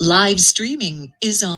Live streaming is on.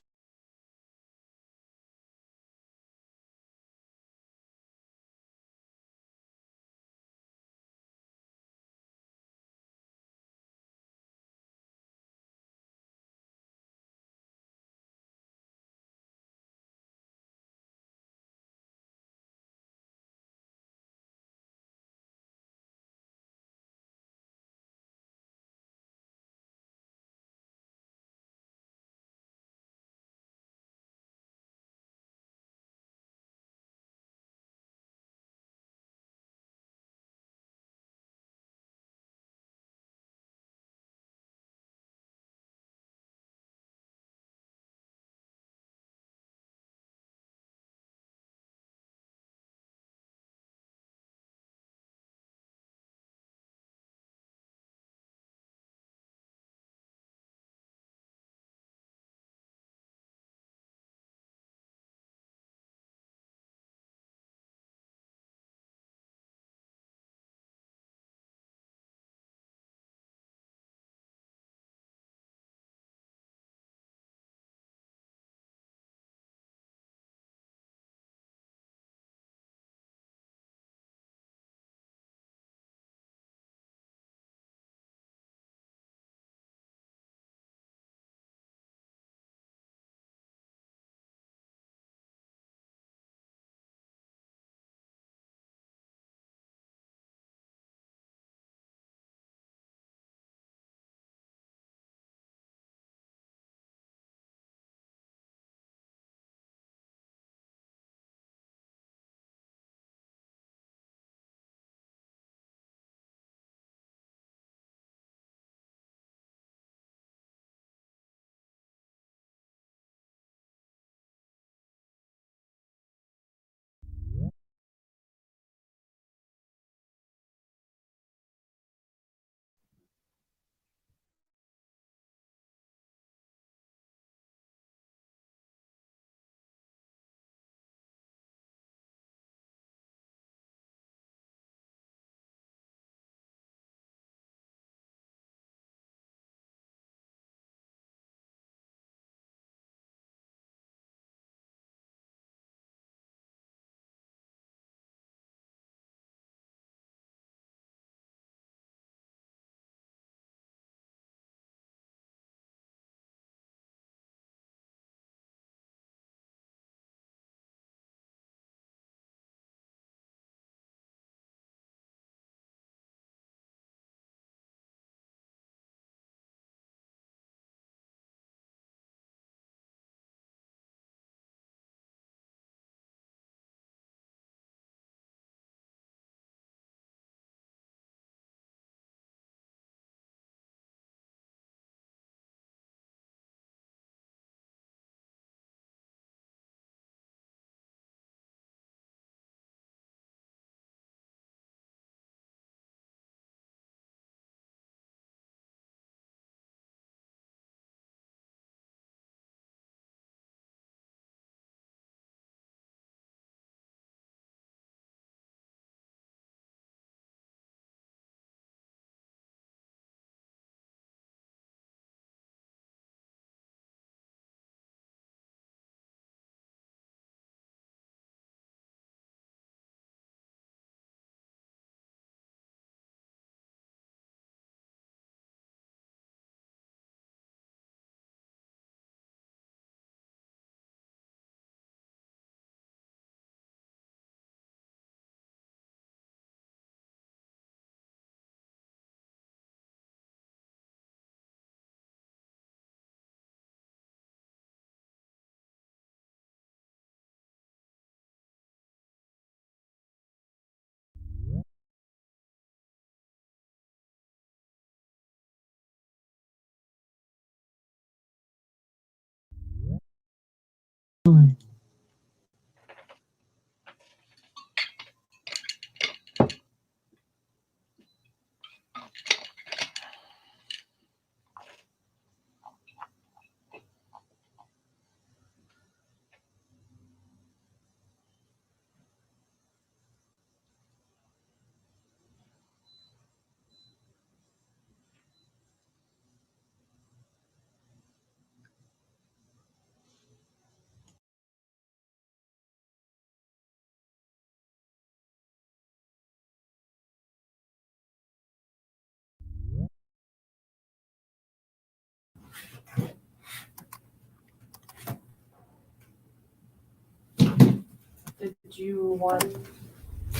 Do you want?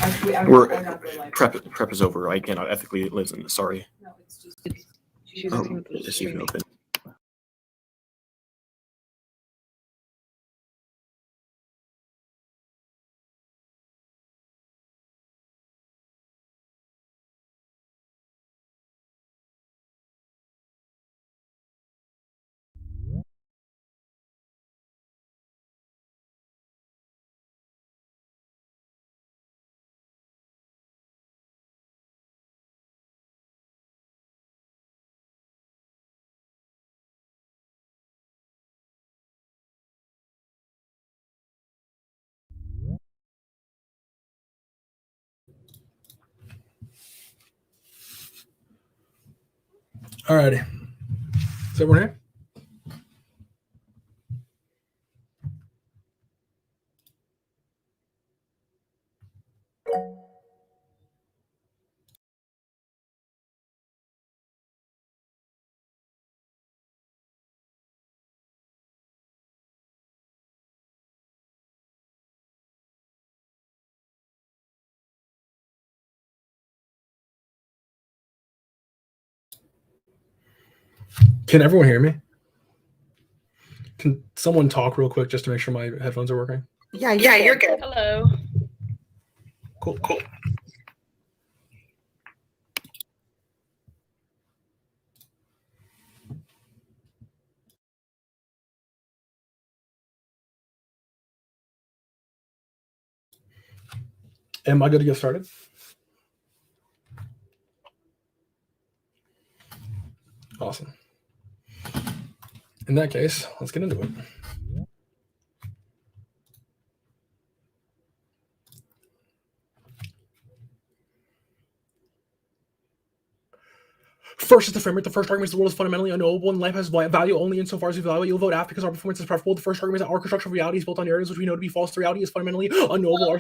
Actually, prep is over. I cannot ethically listen. Sorry. No, it's just. It's even open. Alrighty. Is everyone here? Can everyone hear me? Can someone talk real quick just to make sure my headphones are working? Yeah, you're good. Hello. Cool. Am I good to get started? Awesome. In that case, let's get into it. First is the framework. The first argument is the world is fundamentally unknowable and life has value only insofar as we value it. You'll vote F because our performance is preferable. The first argument is that our construction of reality is built on narratives which we know to be false. The reality is fundamentally unknowable.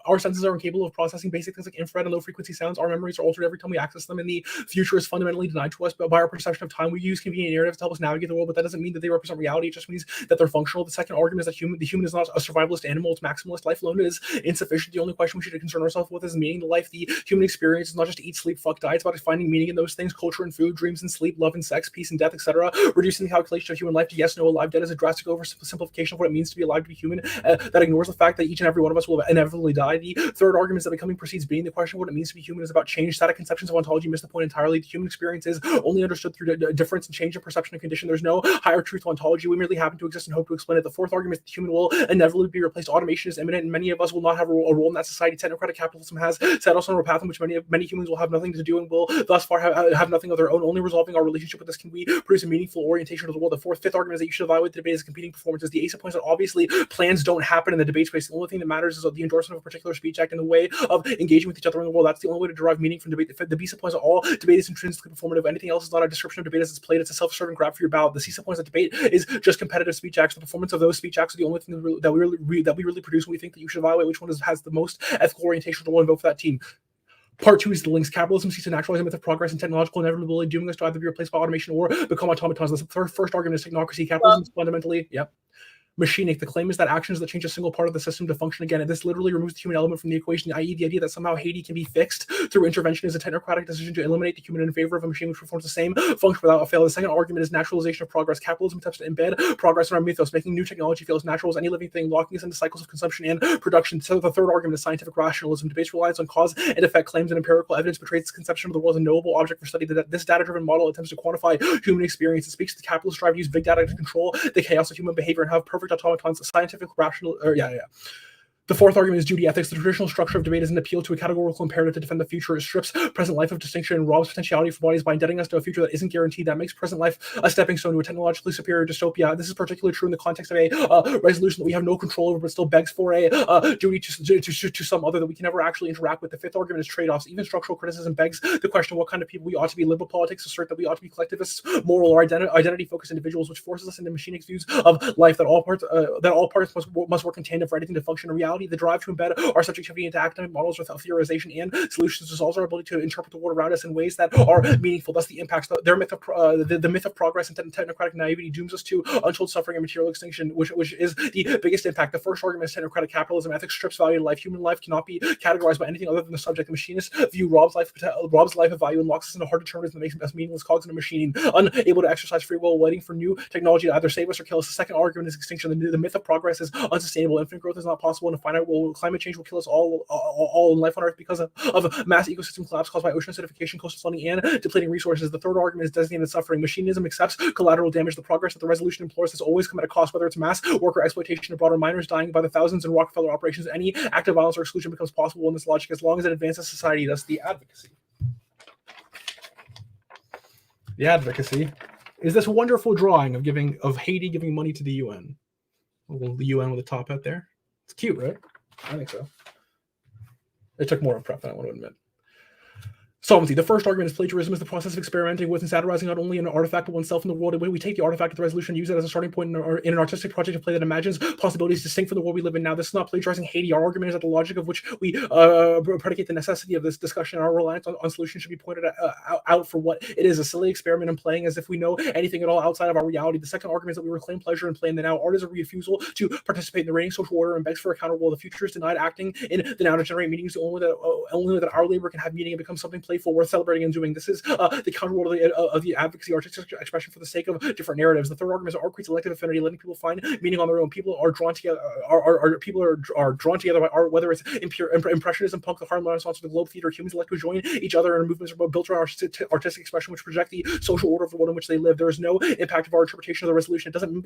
Our senses are incapable of processing basic things like infrared and low frequency sounds. Our memories are altered every time we access them, and the future is fundamentally denied to us by our perception of time. We use convenient narratives to help us navigate the world, but that doesn't mean that they represent reality. It just means that they're functional. The second argument is that the human is not a survivalist animal. It's maximalist. Life alone is insufficient. The only question we should concern ourselves with is meaning to life. The human experience is not just eat, sleep, fuck, die. It's about finding meaning in those things: culture and food, dreams and sleep, love and sex, peace and death, etc. Reducing the calculation of human life to yes, no, alive, dead is a drastic oversimplification of what it means to be alive, to be human. That ignores the fact that each and every one of us will inevitably die. The third argument is that becoming precedes being. The question of what it means to be human is about change. Static conceptions of ontology miss the point entirely. The human experience is only understood through difference and change of perception and condition. There's no higher truth to ontology. We merely happen to exist and hope to explain it. The fourth argument is that the human will inevitably be replaced. Automation is imminent, and many of us will not have a role in that society. Technocratic capitalism has set us on a path in which many humans will have nothing to do and will thus far have nothing of their own. Only resolving our relationship with this can we produce a meaningful orientation of the world. The fifth argument is that you should evaluate the debate as competing performances. The ASA points that obviously plans don't happen in the debate space. The only thing that matters is the endorsement of a particular speech act and the way of engaging with each other in the world. That's the only way to derive meaning from debate. The BISA points that all debate is intrinsically performative. Anything else is not a description of debate as it's played. It's a self-serving grab for your ballot. The CISA points that debate is just competitive speech acts. The performance of those speech acts are the only thing that we really produce. When we think that you should evaluate which one has the most ethical orientation to one and vote for that team. Part two is the links. Capitalism seeks to naturalize a myth of progress and technological inevitability, dooming us to either be replaced by automation or become automatons. The first argument is technocracy. Capitalism is fundamentally, machinic. The claim is that actions that change a single part of the system to function again, and this literally removes the human element from the equation, i.e. the idea that somehow Haiti can be fixed through intervention is a technocratic decision to eliminate the human in favor of a machine which performs the same function without a fail. The second argument is naturalization of progress. Capitalism attempts to embed progress in our mythos, making new technology feel as natural as any living thing, locking us into cycles of consumption and production. So the third argument is scientific rationalism. Debates relies on cause and effect claims, and empirical evidence betrays its conception of the world as a knowable object for study. This data-driven model attempts to quantify human experience. It speaks to the capitalist drive to use big data to control the chaos of human behavior and have perfect automatons. Scientific rational, The fourth argument is duty ethics. The traditional structure of debate is an appeal to a categorical imperative to defend the future. It strips present life of distinction and robs potentiality for bodies by indebting us to a future that isn't guaranteed. That makes present life a stepping stone to a technologically superior dystopia. This is particularly true in the context of a resolution that we have no control over, but still begs for a duty to some other that we can never actually interact with. The fifth argument is trade-offs. Even structural criticism begs the question of what kind of people we ought to be. Liberal politics assert that we ought to be collectivists, moral or identity-focused individuals, which forces us into machinic views of life that all parts must work in tandem for anything to function. In reality, reality. The drive to embed our subjectivity into academic models without theorization and solutions dissolves our ability to interpret the world around us in ways that are meaningful. Thus, the impacts, their myth of the myth of progress and technocratic naivety dooms us to untold suffering and material extinction, which is the biggest impact. The first argument is technocratic capitalism. Ethics strips value to life. Human life cannot be categorized by anything other than the subject. The machinist view robs life of value and locks us into hard determinism that makes us meaningless cogs in a machine, unable to exercise free will, waiting for new technology to either save us or kill us. The second argument is extinction. The myth of progress is unsustainable. Infinite growth is not possible, and a finite world. Climate change will kill us all in life on Earth because of mass ecosystem collapse caused by ocean acidification, coastal flooding, and depleting resources. The third argument is designated suffering. Machinism accepts collateral damage. The progress that the resolution implores has always come at a cost, whether it's mass worker exploitation of broader miners dying by the thousands in Rockefeller operations. Any act of violence or exclusion becomes possible in this logic as long as it advances society. Thus, the advocacy. The advocacy is this wonderful drawing of Haiti giving money to the UN. The UN with the top hat there. It's cute, right? I think so. It took more of prep than I want to admit. Solvency. The first argument is plagiarism is the process of experimenting with and satirizing not only an artifact but oneself in the world. We take the artifact of the resolution and use it as a starting point in an artistic project of play that imagines possibilities distinct from the world we live in now. This is not plagiarizing Haiti. Our argument is that the logic of which we predicate the necessity of this discussion and our reliance on solutions should be pointed out for what it is, a silly experiment in playing as if we know anything at all outside of our reality. The second argument is that we reclaim pleasure in play in the now. Art is a refusal to participate in the reigning social order and begs for a counterwall. The future is denied acting in the now to generate meanings only that our labor can have meaning and become something playful worth celebrating and doing. This is the counterword of the advocacy artistic expression for the sake of different narratives. The third argument is art creates elective affinity, letting people find meaning on their own. People are drawn together. People are drawn together by art, whether it's impressionism, punk, the Harlem Renaissance, or the Globe Theater. Humans elect to join each other in movements built around artistic expression, which project the social order of the world in which they live. There is no impact of our interpretation of the resolution. It doesn't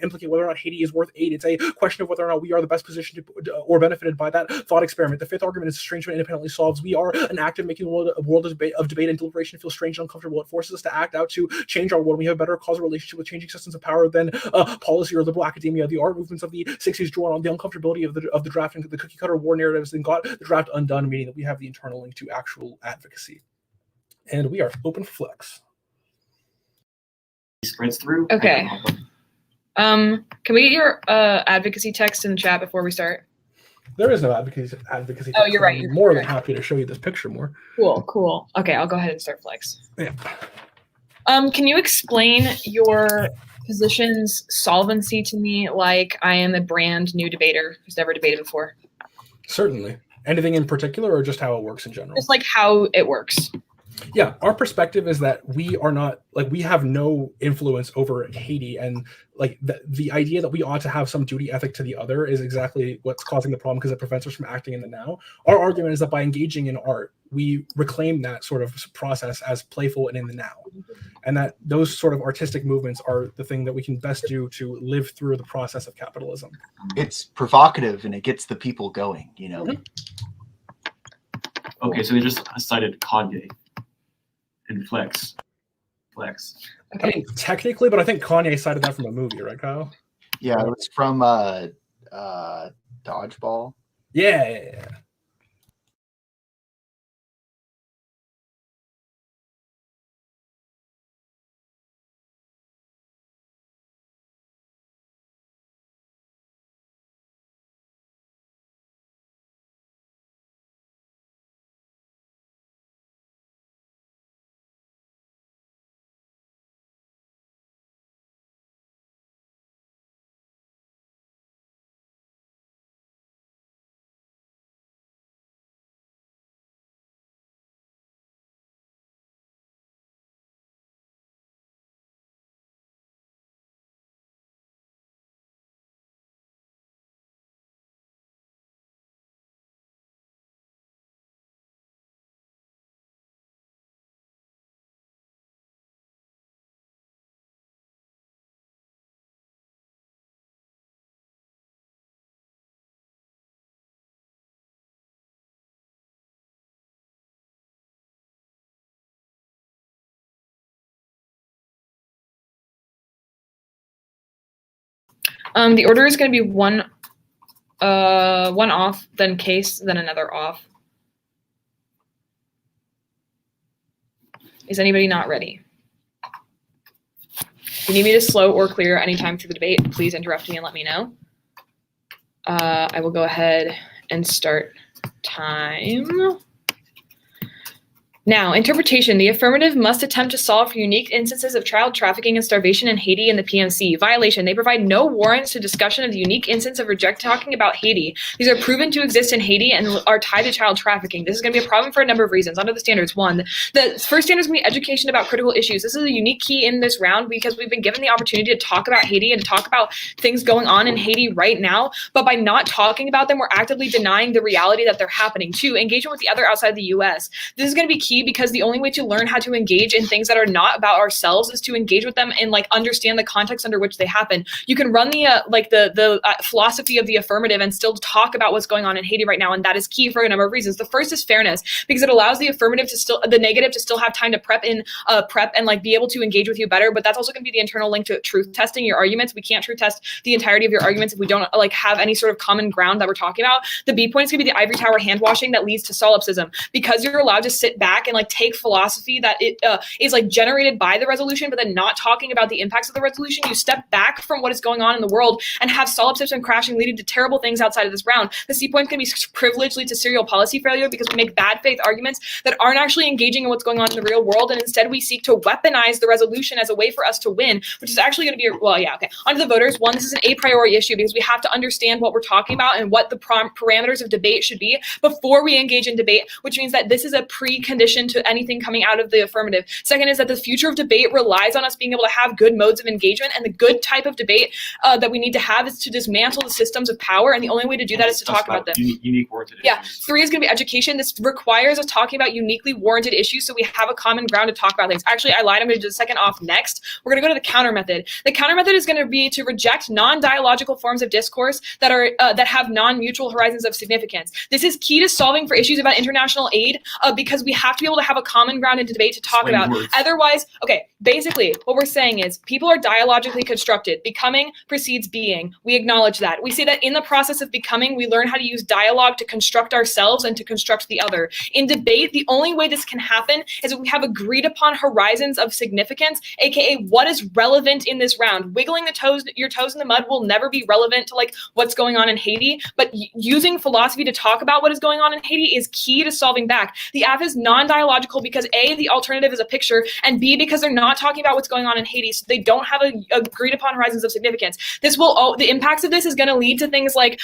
implicate whether or not Haiti is worth aid. It's a question of whether or not we are the best positioned to, or benefited by that thought experiment. The fifth argument is estrangement independently solves. We are an active making the world a world of debate and deliberation feel strange and uncomfortable. It forces us to act out to change our world. We have a better causal relationship with changing systems of power than policy or liberal academia. The art movements of the 60s drawn on the uncomfortability of the drafting of the cookie cutter war narratives and got the draft undone, meaning that we have the internal link to actual advocacy. And we are open for flex. Spreads through. Okay. Can we get your advocacy text in the chat before we start? There is no advocacy. Oh, you're right. I'm more than happy to show you this picture more. Cool. Okay, I'll go ahead and start flex. Yeah. Can you explain your position's solvency to me like I am a brand new debater who's never debated before? Certainly. Anything in particular or just how it works in general? Just like how it works. Yeah, our perspective is that we are not, like, we have no influence over Haiti, and like the idea that we ought to have some duty ethic to the other is exactly what's causing the problem because it prevents us from acting in the now. Our argument is that by engaging in art, we reclaim that sort of process as playful and in the now, and that those sort of artistic movements are the thing that we can best do to live through the process of capitalism. It's provocative and it gets the people going, you know. Mm-hmm. Okay, so they just cited Kanye and Flex. Okay. I mean, technically, but I think Kanye cited that from a movie, right, Kyle? Yeah, it was from Dodgeball. Yeah. The order is going to be one off, then case, then another off. Is anybody not ready? If you need me to slow or clear anytime through the debate, please interrupt me and let me know. I will go ahead and start time. Now, interpretation. The affirmative must attempt to solve for unique instances of child trafficking and starvation in Haiti and the PMC. Violation. They provide no warrants to discussion of the unique instance of talking about Haiti. These are proven to exist in Haiti and are tied to child trafficking. This is going to be a problem for a number of reasons. Under the standards, one, the first standard is going to be education about critical issues. This is a unique key in this round because we've been given the opportunity to talk about Haiti and talk about things going on in Haiti right now, but by not talking about them, we're actively denying the reality that they're happening. Two, engagement with the other outside the U.S. This is going to be key because the only way to learn how to engage in things that are not about ourselves is to engage with them and like understand the context under which they happen. You can run the philosophy of the affirmative and still talk about what's going on in Haiti right now, and that is key for a number of reasons. The first is fairness, because it allows the affirmative to still, the negative to still have time to prep and like be able to engage with you better. But that's also going to be the internal link to truth testing your arguments. We can't truth test the entirety of your arguments if we don't like have any sort of common ground that we're talking about. The B point is going to be the ivory tower hand washing that leads to solipsism, because you're allowed to sit back and like take philosophy that it is like generated by the resolution, but then not talking about the impacts of the resolution. You step back from what is going on in the world and have solipsism crashing, leading to terrible things outside of this round. The C point is going to be privilege lead to serial policy failure, because we make bad faith arguments that aren't actually engaging in what's going on in the real world, and instead we seek to weaponize the resolution as a way for us to win, which is actually going to be, well, yeah, okay. On to the voters. One, this is an a priori issue because we have to understand what we're talking about and what the parameters of debate should be before we engage in debate, which means that this is a precondition to anything coming out of the affirmative. Second is that the future of debate relies on us being able to have good modes of engagement, and the good type of debate that we need to have is to dismantle the systems of power, and the only way to do that is to talk about them. Unique warranted Yeah. issues. Three is going to be education. This requires us talking about uniquely warranted issues so we have a common ground to talk about things. Actually, I lied. I'm going to do the second off next. We're going to go to the counter method. The counter method is going to be to reject non-dialogical forms of discourse that are that have non-mutual horizons of significance. This is key to solving for issues about international aid because we have to be able to have a common ground in debate to talk about. Otherwise, okay, basically what we're saying is people are dialogically constructed. Becoming precedes being. We acknowledge that. We say that in the process of becoming, we learn how to use dialogue to construct ourselves and to construct the other. In debate, the only way this can happen is if we have agreed upon horizons of significance, aka what is relevant in this round. Wiggling your toes in the mud will never be relevant to like what's going on in Haiti, but using philosophy to talk about what is going on in Haiti is key to solving back. The F is non-dialogical because A, the alternative is a picture, and B, because they're not talking about what's going on in Haiti, so they don't have agreed upon horizons of significance. This will the impacts of this is going to lead to things like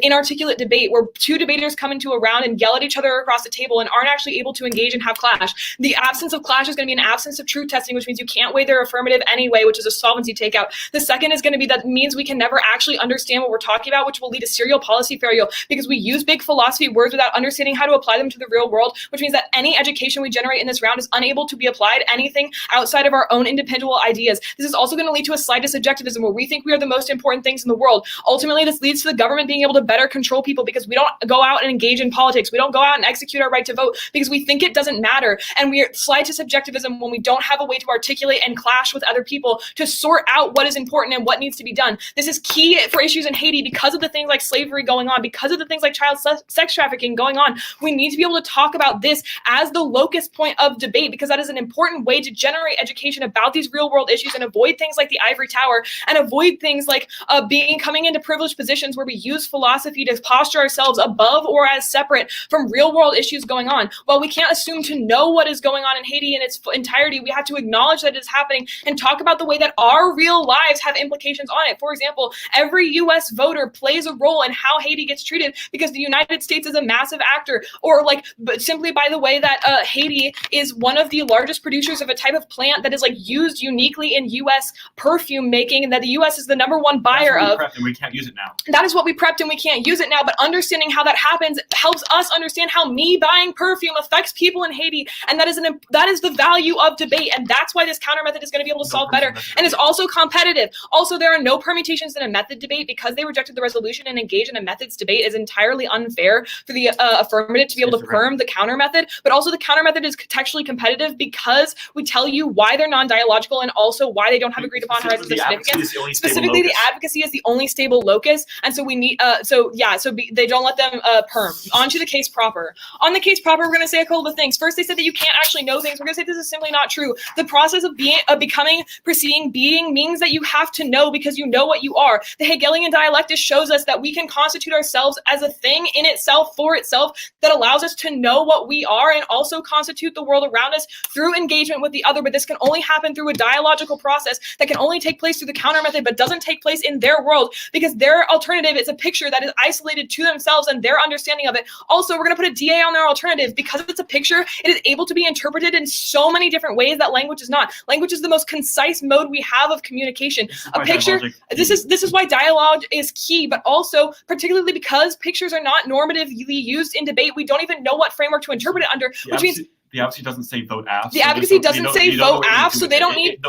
inarticulate debate, where two debaters come into a round and yell at each other across the table and aren't actually able to engage and have clash. The absence of clash is going to be an absence of truth testing, which means you can't weigh their affirmative anyway, which is a solvency takeout. The second is going to be that means we can never actually understand what we're talking about, which will lead to serial policy failure because we use big philosophy words without understanding how to apply them to the real world, which means that any education we generate in this round is unable to be applied anything outside of our own individual ideas. This is also going to lead to a slide to subjectivism, where we think we are the most important things in the world. Ultimately, this leads to the government being able to better control people because we don't go out and engage in politics. We don't go out and execute our right to vote because we think it doesn't matter. And we slide to subjectivism when we don't have a way to articulate and clash with other people to sort out what is important and what needs to be done. This is key for issues in Haiti because of the things like slavery going on, because of the things like child sex trafficking going on. We need to be able to talk about this as the locus point of debate because that is an important way to generate education about these real world issues and avoid things like the ivory tower and avoid things like coming into privileged positions where we use philosophy to posture ourselves above or as separate from real world issues going on. While we can't assume to know what is going on in Haiti in its entirety, we have to acknowledge that it is happening and talk about the way that our real lives have implications on it. For example, every US voter plays a role in how Haiti gets treated because the United States is a massive actor, or like simply by the way that Haiti is one of the largest producers of a type of plant that is like used uniquely in US perfume making, and that the US is the #1 buyer of. And we can't use it now. That is what we prepped and we can't use it now, but understanding how that happens helps us understand how me buying perfume affects people in Haiti, and that is the value of debate, and that's why this counter method is going to be able to solve better, and it's also competitive. Also, there are no permutations in a method debate because they rejected the resolution and engaged in a methods debate is entirely unfair for the affirmative to be able to perm the counter method, but also Also, the counter method is contextually competitive because we tell you why they're non-dialogical and also why they don't have agreed upon horizons of significance. Specifically, the advocacy is the only stable locus, and so we need they don't let them perm. On to the case proper. On the case proper, we're going to say a couple of things. First, they said that you can't actually know things. We're going to say this is simply not true. The process of becoming, preceding, being means that you have to know because you know what you are. The Hegelian dialectic shows us that we can constitute ourselves as a thing in itself, for itself, that allows us to know what we are and also constitute the world around us through engagement with the other. But this can only happen through a dialogical process that can only take place through the counter method, but doesn't take place in their world because their alternative is a picture that is isolated to themselves and their understanding of it. Also, we're going to put a DA on their alternative because it's a picture. It is able to be interpreted in so many different ways that language is not. Language is the most concise mode we have of communication. A picture, this is why dialogue is key, but also particularly because pictures are not normatively used in debate, we don't even know what framework to interpret it under, which means the advocacy doesn't say vote AF. The advocacy doesn't say vote AF, so they don't need.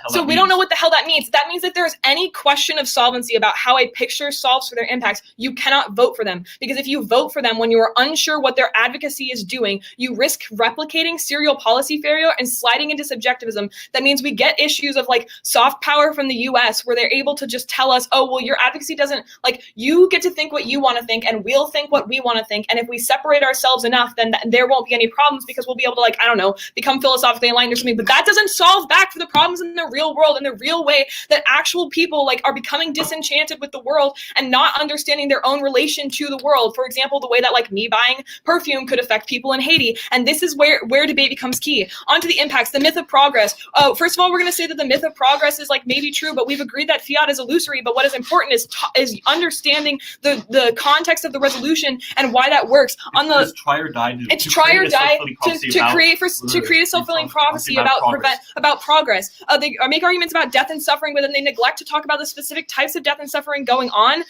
So we don't know what the hell that means. That means that there's any question of solvency about how a picture solves for their impacts, you cannot vote for them. Because if you vote for them when you are unsure what their advocacy is doing, you risk replicating serial policy failure and sliding into subjectivism. That means we get issues of like soft power from the US where they're able to just tell us, oh, well, your advocacy doesn't, like, you get to think what you want to think and we'll think what we want to think. And if we separate ourselves enough, then there won't be any problems because we'll be able to, like, I don't know, become philosophically aligned or something. But that doesn't solve back for the problems in the real world, in the real way that actual people like are becoming disenchanted with the world and not understanding their own relation to the world. For example, the way that like me buying perfume could affect people in Haiti. And this is where debate becomes key. On to the impacts, the myth of progress. Oh, first of all, we're going to say that the myth of progress is like maybe true, but we've agreed that fiat is illusory. But what is important is understanding the context of the resolution and why that works. It's try or die. It's try or die to create a self-fulfilling prophecy about progress. They make arguments about death and suffering, but then they neglect to talk about the specific types of death and suffering going on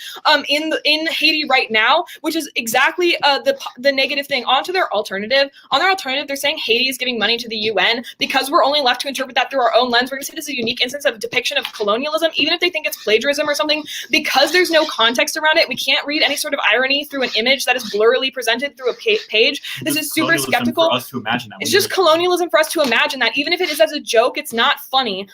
in Haiti right now, which is exactly the negative thing. Onto their alternative. On their alternative, they're saying Haiti is giving money to the UN because we're only left to interpret that through our own lens. We're going to say this is a unique instance of depiction of colonialism, even if they think it's plagiarism or something, because there's no context around it. We can't read any sort of irony through an image that is blurrily presented through a page. This is super skeptical. For us to imagine that. It's just colonialism for us to imagine that. Even if it is as a joke, it's not funny.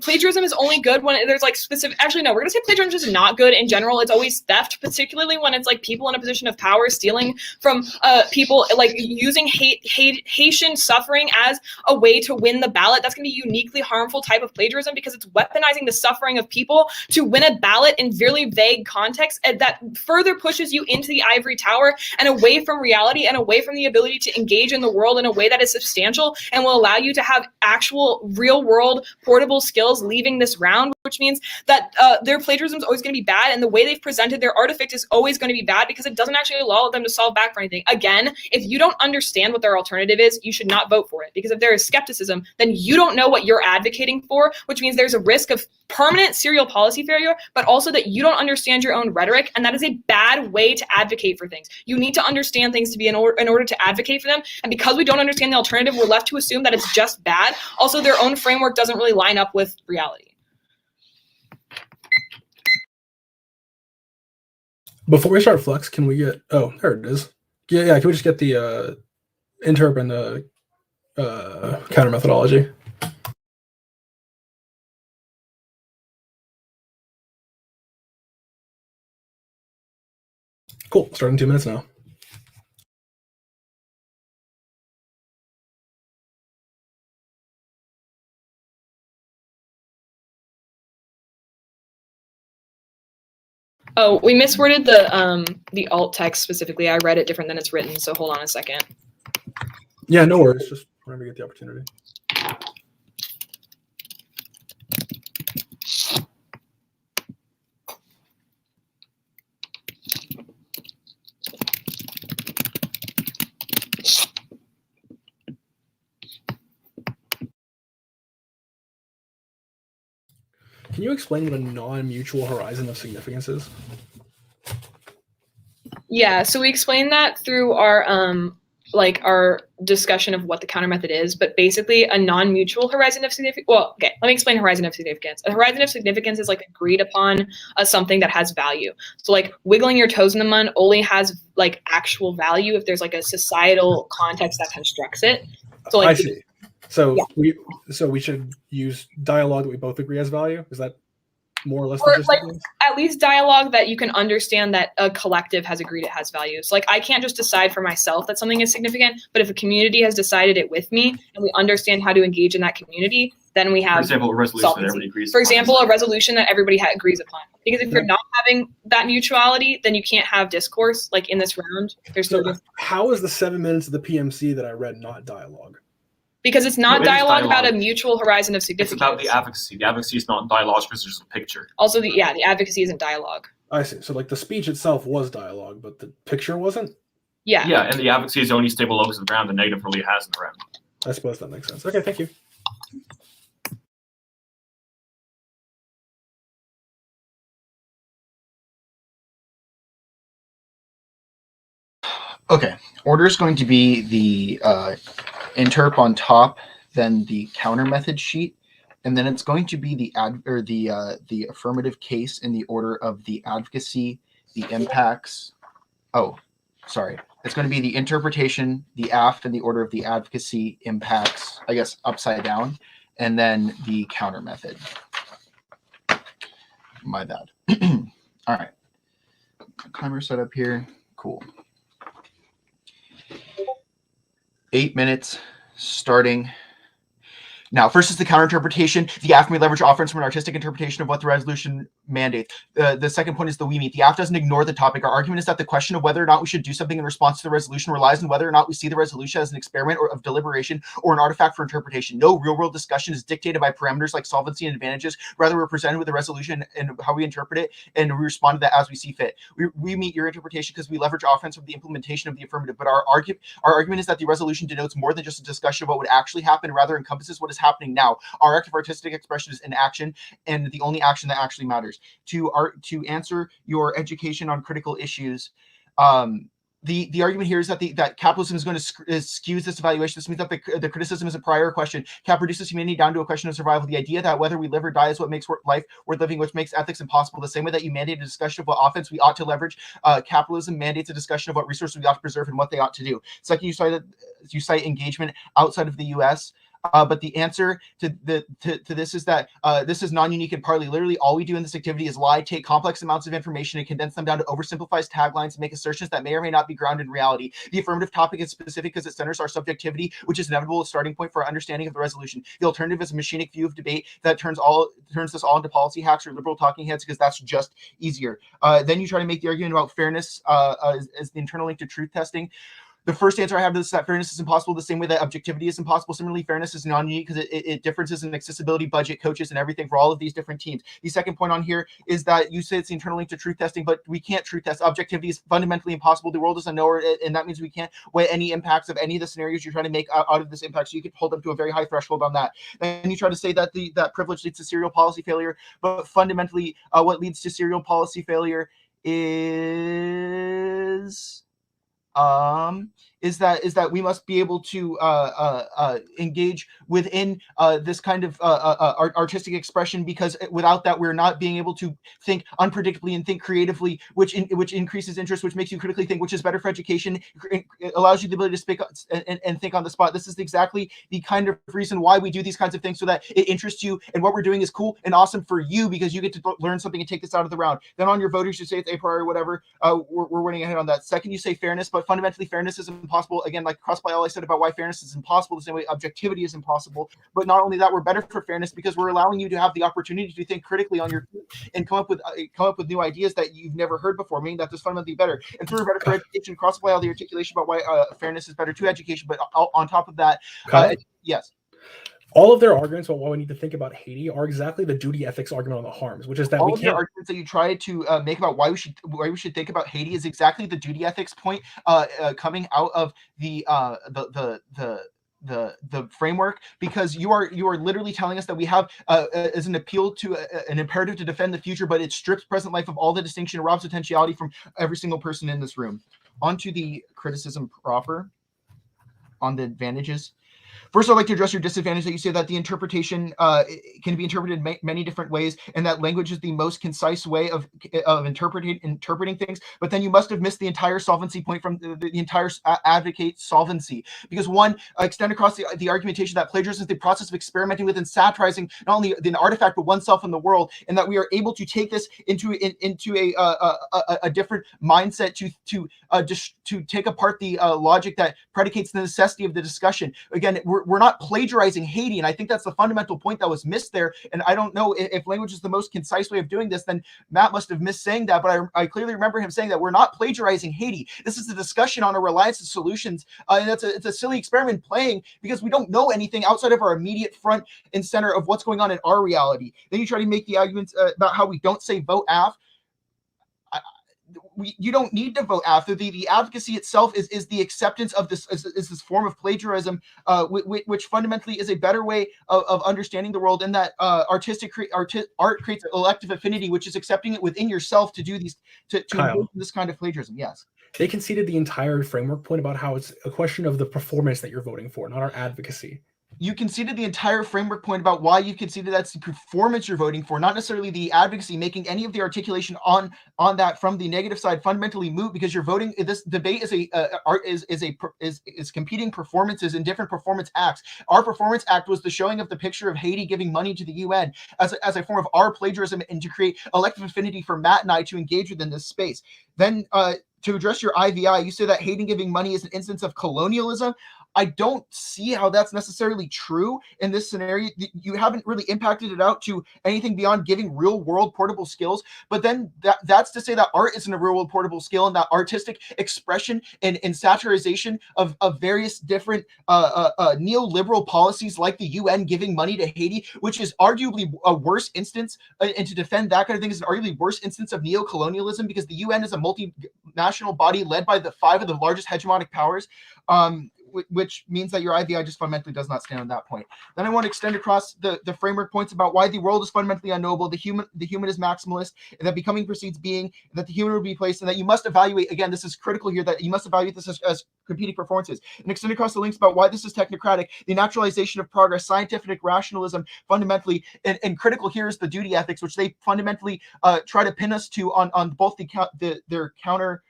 Plagiarism is only good when there's like specific. Actually, no, we're gonna say plagiarism is not good in general. It's always theft, particularly when it's like people in a position of power stealing from people, like using Haitian suffering as a way to win the ballot. That's gonna be a uniquely harmful type of plagiarism because it's weaponizing the suffering of people to win a ballot in very vague context that further pushes you into the ivory tower and away from reality and away from the ability to engage in the world in a way that is substantial and will allow you to have actual real world portable skills leaving this round, which means that their plagiarism is always going to be bad, and the way they've presented their artifact is always going to be bad because it doesn't actually allow them to solve back for anything. Again, if you don't understand what their alternative is, you should not vote for it, because if there is skepticism, then you don't know what you're advocating for, which means there's a risk of permanent serial policy failure, but also that you don't understand your own rhetoric, and that is a bad way to advocate for things. You need to understand things to be in order to advocate for them, and because we don't understand the alternative, we're left to assume that it's just bad. Also, their own framework doesn't really line up with reality. Before we start Flex, can we get, oh, there it is. Yeah, can we just get the interp and the counter methodology? Cool, starting 2 minutes now. Oh, we misworded the alt text specifically. I read it different than it's written, so hold on a second. Yeah, no worries. Just whenever you get the opportunity. Can you explain what a non-mutual horizon of significance is? Yeah, so we explained that through our like our discussion of what the counter method is, but basically a non-mutual horizon of significance. Well, okay, let me explain horizon of significance. A horizon of significance is like agreed upon something that has value. So like wiggling your toes in the mud only has like actual value if there's like a societal context that constructs it. So like I see. So yeah. we should use dialogue that we both agree has value. Is that more or less Or the gist like of things? at least dialogue that you can understand that a collective has agreed it has value. So like I can't just decide for myself that something is significant, but if a community has decided it with me and we understand how to engage in that community, then we have For example, a resolution that solvency. everybody agrees For upon. example, a resolution that everybody agrees upon. Because if you're not having that mutuality, then you can't have discourse. Like in this round, there's So no how is the 7 minutes of the PMC that I read not dialogue? because it's not No, it is dialogue about a dialogue. mutual horizon of It's significance. about the advocacy. The advocacy is not dialogue because there's a picture. Also, the advocacy isn't dialogue. I see. So like the speech itself was dialogue, but the picture wasn't? Yeah. Yeah, and the advocacy is only stable locus of the round. The negative really has in the round. I suppose that makes sense. Okay, thank you. Okay, order is going to be the interp on top, then the counter method sheet, and then it's going to be the affirmative case in the order of the advocacy, the impacts. Oh, sorry. It's going to be the interpretation, the aft, in the order of the advocacy, impacts, I guess upside down, and then the counter method. My bad. All right. Timer set up here. Cool. 8 minutes starting now. First is the counter-interpretation. The AF may leverage offerings from an artistic interpretation of what the resolution mandates. The second point is the we meet. The AF doesn't ignore the topic. Our argument is that the question of whether or not we should do something in response to the resolution relies on whether or not we see the resolution as an experiment or of deliberation or an artifact for interpretation. No real-world discussion is dictated by parameters like solvency and advantages. Rather, we're presented with the resolution and how we interpret it, and we respond to that as we see fit. We meet your interpretation because we leverage offense from the implementation of the affirmative. But our argument is that the resolution denotes more than just a discussion of what would actually happen, rather encompasses what is happening now. Our active artistic expression is an action, and the only action that actually matters. To answer your education on critical issues, the argument here is that capitalism is going to skews this evaluation. This means that the criticism is a prior question. Cap reduces humanity down to a question of survival. The idea that whether we live or die is what makes life worth living, which makes ethics impossible. The same way that you mandate a discussion of what offense we ought to leverage, capitalism mandates a discussion of what resources we ought to preserve and what they ought to do. Second, you cite engagement outside of the U.S., but the answer to this is that this is non-unique and partly. Literally, all we do in this activity is lie, take complex amounts of information and condense them down to oversimplified taglines and make assertions that may or may not be grounded in reality. The affirmative topic is specific because it centers our subjectivity, which is inevitable a starting point for our understanding of the resolution. The alternative is a machinic view of debate that turns this all into policy hacks or liberal talking heads because that's just easier. Then you try to make the argument about fairness as the internal link to truth testing. The first answer I have to this is that fairness is impossible the same way that objectivity is impossible. Similarly, fairness is non-unique because it differences in accessibility, budget, coaches, and everything for all of these different teams. The second point on here is that you say it's the internal link to truth testing, but we can't truth test. Objectivity is fundamentally impossible. The world is a knower, and that means we can't weigh any impacts of any of the scenarios you're trying to make out of this impact. So you could hold them to a very high threshold on that. Then you try to say that that privilege leads to serial policy failure, but fundamentally, what leads to serial policy failure is that we must be able to engage within this kind of artistic expression, because without that we're not being able to think unpredictably and think creatively, which increases interest, which makes you critically think, which is better for education. It allows you the ability to speak and think on the spot. This is exactly the kind of reason why we do these kinds of things, so that it interests you, and what we're doing is cool and awesome for you because you get to learn something and take this out of the round. Then on your voters, you say it's a priori, whatever. We're winning ahead on that. Second, you say fairness, but fundamentally fairness is impossible. Again, like cross by all I said about why fairness is impossible, the same way objectivity is impossible. But not only that, we're better for fairness because we're allowing you to have the opportunity to think critically on your feet and come up with new ideas that you've never heard before, meaning that this fundamentally better. And through better for education, cross by all the articulation about why fairness is better to education. But on top of that, yes. All of their arguments about why we need to think about Haiti are exactly the duty ethics argument on the harms, which is that all of the arguments that you try to make about why we should think about Haiti is exactly the duty ethics point coming out of the framework, because you are literally telling us that we have as an appeal to an imperative to defend the future, but it strips present life of all the distinction and robs potentiality from every single person in this room. On to the criticism proper. the advantages. First, I'd like to address your disadvantage that you say that the interpretation can be interpreted many different ways, and that language is the most concise way of interpreting things. But then you must have missed the entire solvency point from the entire advocate solvency, because one, extend across the argumentation that plagiarism is the process of experimenting with and satirizing not only the artifact but oneself and the world, and that we are able to take this into a different mindset to take apart the logic that predicates the necessity of the discussion. Again, we're not plagiarizing Haiti, and I think that's the fundamental point that was missed there. And I don't know if language is the most concise way of doing this, then Matt must have missed saying that, but I clearly remember him saying that we're not plagiarizing Haiti. This is a discussion on a reliance of solutions, and it's a silly experiment playing because we don't know anything outside of our immediate front and center of what's going on in our reality. Then you try to make the arguments about how we don't say vote AF. You don't need to vote after the advocacy itself is the acceptance of this is this form of plagiarism, which fundamentally is a better way of understanding the world, and that art creates elective affinity, which is accepting it within yourself to do these to engage in this kind of plagiarism. Yes, they conceded the entire framework point about how it's a question of the performance that you're voting for, not our advocacy. You conceded the entire framework point about why you conceded that's the performance you're voting for, not necessarily the advocacy. Making any of the articulation on that from the negative side fundamentally moot, because you're voting. This debate is competing performances in different performance acts. Our performance act was the showing of the picture of Haiti giving money to the UN as a form of our plagiarism, and to create elective affinity for Matt and I to engage within this space. Then to address your IVI, you say that Haiti giving money is an instance of colonialism. I don't see how that's necessarily true in this scenario. You haven't really impacted it out to anything beyond giving real world portable skills. But then that's to say that art isn't a real world portable skill, and that artistic expression and satirization of various different neoliberal policies like the UN giving money to Haiti, which is arguably a worse instance, and to defend that kind of thing is an arguably worse instance of neocolonialism, because the UN is a multinational body led by the 5 of the largest hegemonic powers. Which means that your IVI just fundamentally does not stand on that point. Then I want to extend across the framework points about why the world is fundamentally unknowable, the human is maximalist, and that becoming precedes being, that the human will be placed, and that you must evaluate, again, this is critical here, that you must evaluate this as competing performances. And extend across the links about why this is technocratic, the naturalization of progress, scientific rationalism, fundamentally, and critical here is the duty ethics, which they fundamentally try to pin us to on both their counter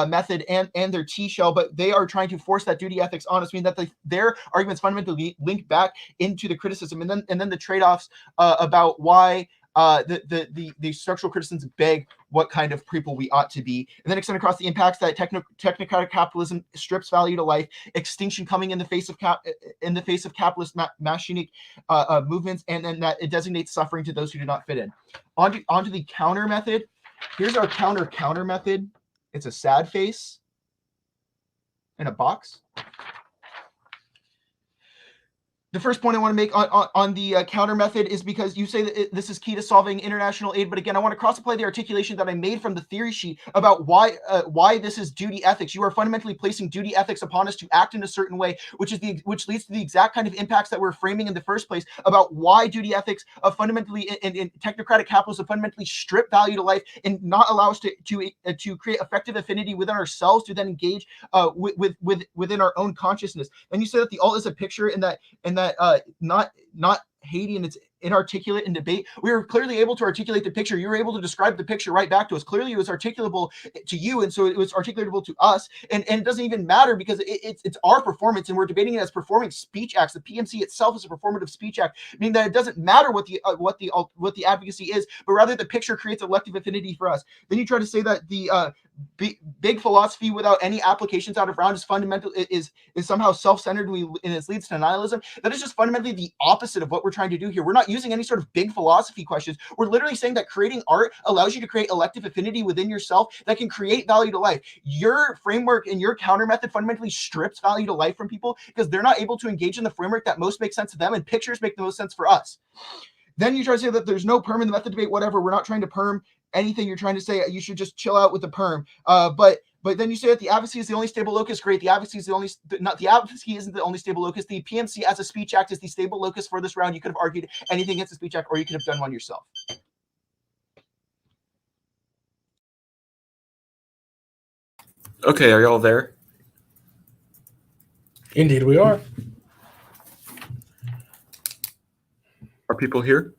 method and their T-shell, but they are trying to force that duty ethics on us, meaning that their arguments fundamentally link back into the criticism, and then the trade-offs about why the structural criticisms beg what kind of people we ought to be, and then extend across the impacts that technocratic capitalism strips value to life, extinction coming in the face of capitalist machinic movements, and then that it designates suffering to those who do not fit in. Onto the counter method. Here's our counter method. It's a sad face in a box. The first point I want to make on the counter method is because you say that this is key to solving international aid. But again, I want to cross-apply the articulation that I made from the theory sheet about why this is duty ethics. You are fundamentally placing duty ethics upon us to act in a certain way, which leads to the exact kind of impacts that we're framing in the first place about why duty ethics fundamentally in technocratic capitalism fundamentally strip value to life and not allow us to create effective affinity within ourselves to then engage within our own consciousness. And you say that the alt is a picture and that not Haiti, and it's inarticulate in debate. We were clearly able to articulate the picture. You were able to describe the picture right back to us. Clearly, it was articulable to you, and so it was articulatable to us. And it doesn't even matter because it's our performance, and we're debating it as performing speech acts. The PMC itself is a performative speech act, meaning that it doesn't matter what the advocacy is, but rather the picture creates elective affinity for us. Then you try to say that the big philosophy without any applications out of round is fundamental, is somehow self-centered, and it leads to nihilism. That is just fundamentally the opposite of what we're trying to do here. We're not using any sort of big philosophy questions. We're literally saying that creating art allows you to create elective affinity within yourself that can create value to life. Your framework and your counter method fundamentally strips value to life from people because they're not able to engage in the framework that most makes sense to them, and pictures make the most sense for us. Then you try to say that there's no perm in the method debate, whatever. We're not trying to perm anything. You're trying to say you should just chill out with the perm. But then you say that the advocacy is the only stable locus. Great. The advocacy is the advocacy isn't the only stable locus. The PMC as a speech act is the stable locus for this round. You could have argued anything against the speech act, or you could have done one yourself. Okay, are y'all there? Indeed, we are. Are people here?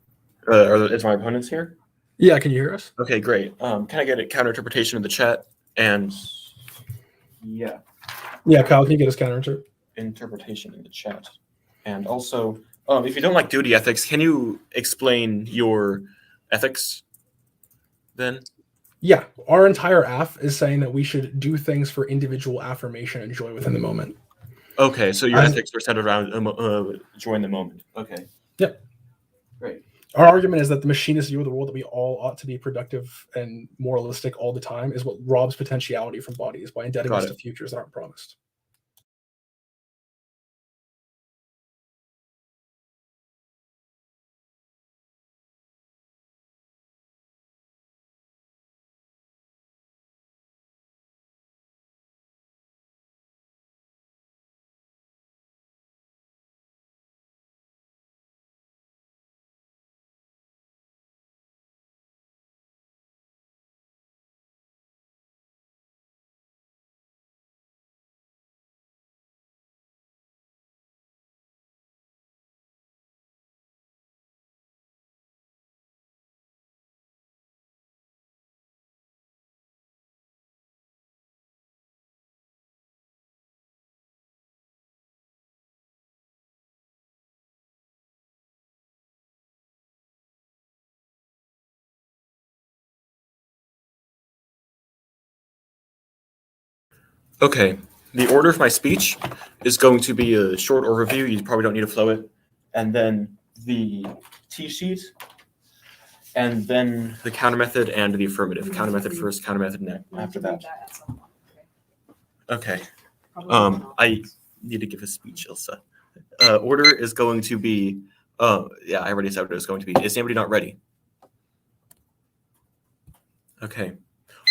Is my opponents here? Yeah, can you hear us? Okay, great. Can I get a counter interpretation in the chat? And yeah, Yeah, Kyle, can you get us counter? interpretation in the chat. And also, if you don't like duty ethics, can you explain your ethics then? Yeah, our entire AF is saying that we should do things for individual affirmation and joy within the moment. Okay, so your As- ethics are centered around joy in the moment. Okay. Yep. Great. Our argument is that the machinist view of the world that we all ought to be productive and moralistic all the time is what robs potentiality from bodies by indebting Got us it. to futures that aren't promised. Okay, the order of my speech is going to be a short overview. You probably don't need to flow it. And then the T sheet, and then the counter method and the affirmative. Counter method first, counter method next after that. Okay. I need to give a speech, Ilsa. Order is going to be, yeah, I already said what it was going to be. Is anybody not ready? Okay.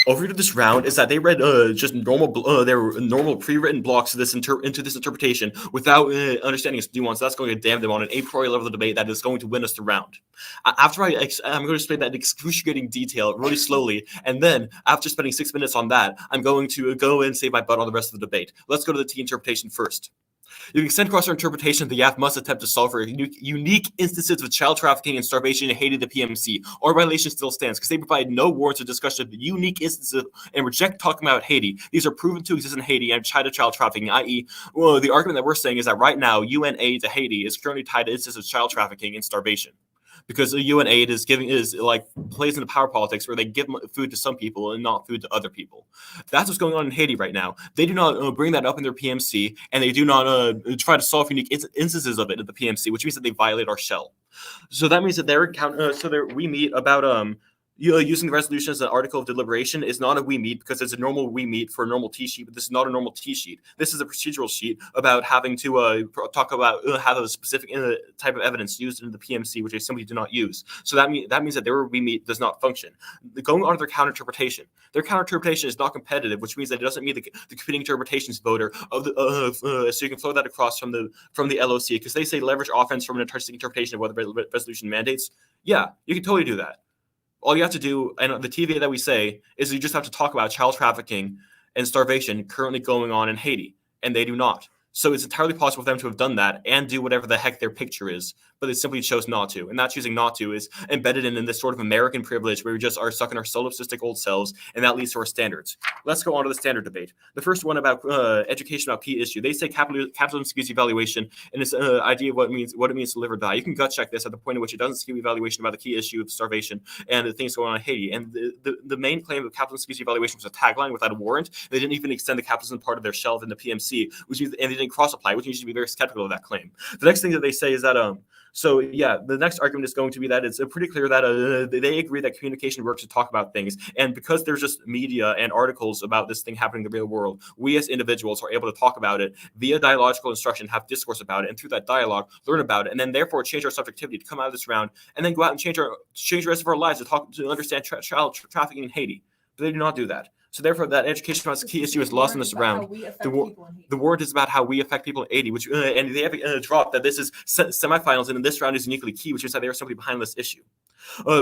Overview of this round is that they read just normal, their normal pre-written blocks into this interpretation without understanding its nuance. That's going to damn them on an a priori level of debate that is going to win us the round. After I'm going to explain that in excruciating detail really slowly, and then after spending 6 minutes on that, I'm going to go and save my butt on the rest of the debate. Let's go to the T interpretation first. You can extend across our interpretation that the YAF must attempt to solve for unique instances of child trafficking and starvation in Haiti, the PMC. Our violation still stands because they provide no warrants or discussion of the unique instances and reject talking about Haiti. These are proven to exist in Haiti and tied to child trafficking, i.e., well, the argument that we're saying is that right now, UN aid to Haiti is currently tied to instances of child trafficking and starvation. Because the UN aid plays into power politics where they give food to some people and not food to other people. That's what's going on in Haiti right now. They do not bring that up in their PMC, and they do not try to solve unique instances of it in the PMC, which means that they violate our shell. So that means that we meet about using the resolution as an article of deliberation is not a we meet because it's a normal we meet for a normal T sheet, but this is not a normal T sheet. This is a procedural sheet about having to talk about how the specific type of evidence used in the PMC, which they simply do not use. So that means that their we meet does not function. Going on to their counter interpretation. Their counter interpretation is not competitive, which means that it doesn't meet the competing interpretations voter of the so you can flow that across from the LOC because they say leverage offense from an artistic interpretation of what the resolution mandates. Yeah, you can totally do that. All you have to do, and the TVA that we say, is you just have to talk about child trafficking and starvation currently going on in Haiti, and they do not. So it's entirely possible for them to have done that and do whatever the heck their picture is, but they simply chose not to. And that choosing not to is embedded in this sort of American privilege where we just are stuck in our solipsistic old selves, and that leads to our standards. Let's go on to the standard debate. The first one about education about key issue. They say capitalism skews evaluation, and this idea of what it means to live or die. You can gut check this at the point in which it doesn't skew evaluation about the key issue of starvation and the things going on in Haiti. And the main claim of capitalism skews evaluation was a tagline without a warrant. They didn't even extend the capitalism part of their shelf in the PMC, which means, and they didn't cross-apply, which means you should be very skeptical of that claim. The next thing that they say is that so yeah, the next argument is going to be that it's pretty clear that they agree that communication works to talk about things, and because there's just media and articles about this thing happening in the real world, we as individuals are able to talk about it via dialogical instruction, have discourse about it, and through that dialogue, learn about it, and then therefore change our subjectivity to come out of this round, and then go out and change the rest of our lives to understand child trafficking in Haiti. But they do not do that. So therefore, that education as a key issue is lost in this round. The word is about how we affect people in Haiti, which and they have dropped that this is semifinals, and in this round is uniquely key, which is that they are simply behind this issue.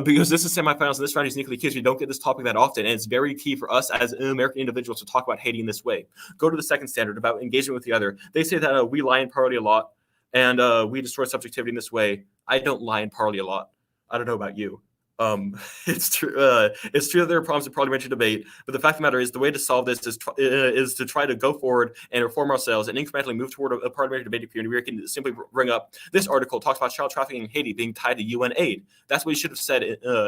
because this is semifinals and this round is uniquely key. We don't get this topic that often, and it's very key for us as American individuals to talk about hating this way. Go to the second standard about engagement with the other. They say that we lie in parley a lot, and we destroy subjectivity in this way. I don't lie in parley a lot. I don't know about you. It's true. It's true that there are problems in parliamentary debate, but the fact of the matter is, the way to solve this is to try to go forward and reform ourselves and incrementally move toward a parliamentary debate community where we can simply bring up this article talks about child trafficking in Haiti being tied to UN aid. That's what you should have said,